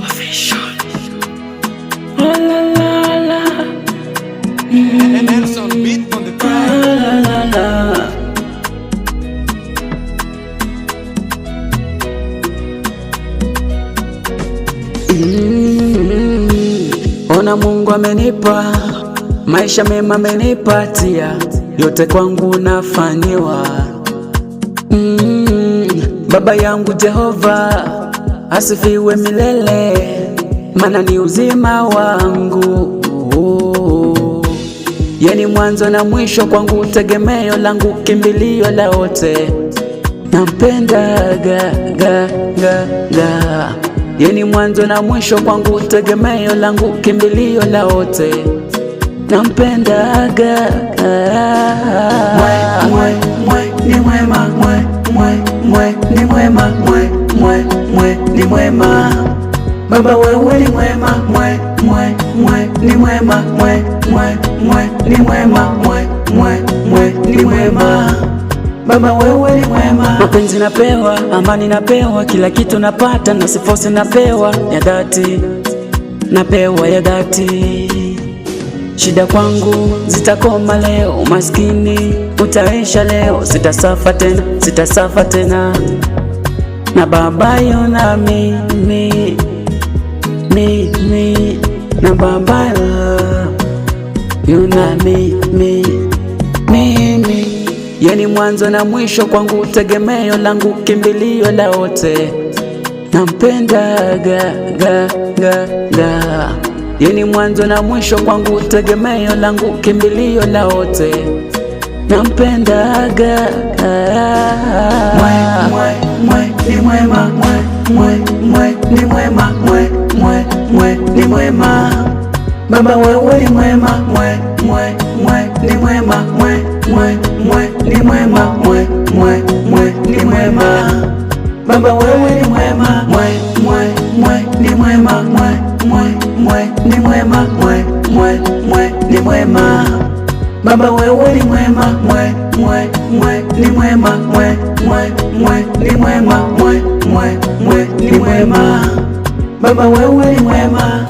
Official. Oh la la la. Nelson beat on the track. La la la. Ona Mungu amenipa maisha mema, amenipatia yote, kwangu nafanyiwa. Baba yangu Jehova asifiwe milele, maana ni uzima wangu. Yeni mwanzo na mwisho kwangu, tegemeo langu, kimbilio la wote. Nampenda ga. Yeni mwanzo na mwisho kwangu, tegemeo langu, kimbilio la wote. Nampenda ga. Ni mwema, ni mwema, ni mwema. Baba wewe ni mwema, ni mwema, ni mwema, ni mwema. Baba wewe ni mwema. Mapenzi napewa, amani napewa, kila kitu napata, na sifosi napewa ya dhati, napewa ya dhati. Shida kwangu zitakoma leo, umaskini utaisha leo, sitasafa tena, na Baba yuna mimi, na Baba yuna mimi. Yeni mwanzo na mwisho kwangu, tegemeo langu, kimbilio la wote. Nampenda ga. Yeni mwanzo na mwisho kwangu, tegemeo langu, kimbilio la wote. Nampenda ga. Ni mwema, ni mwema, ni mwema. Baba wewe ni mwema, ni mwema, ni mwema, ni mwema. Baba wewe ni mwema, ni mwema, ni mwema, ni mwema. Baba wewe ni mwema, ni mwema, ni mwema, ni mwema. Baba wewe ni mwema.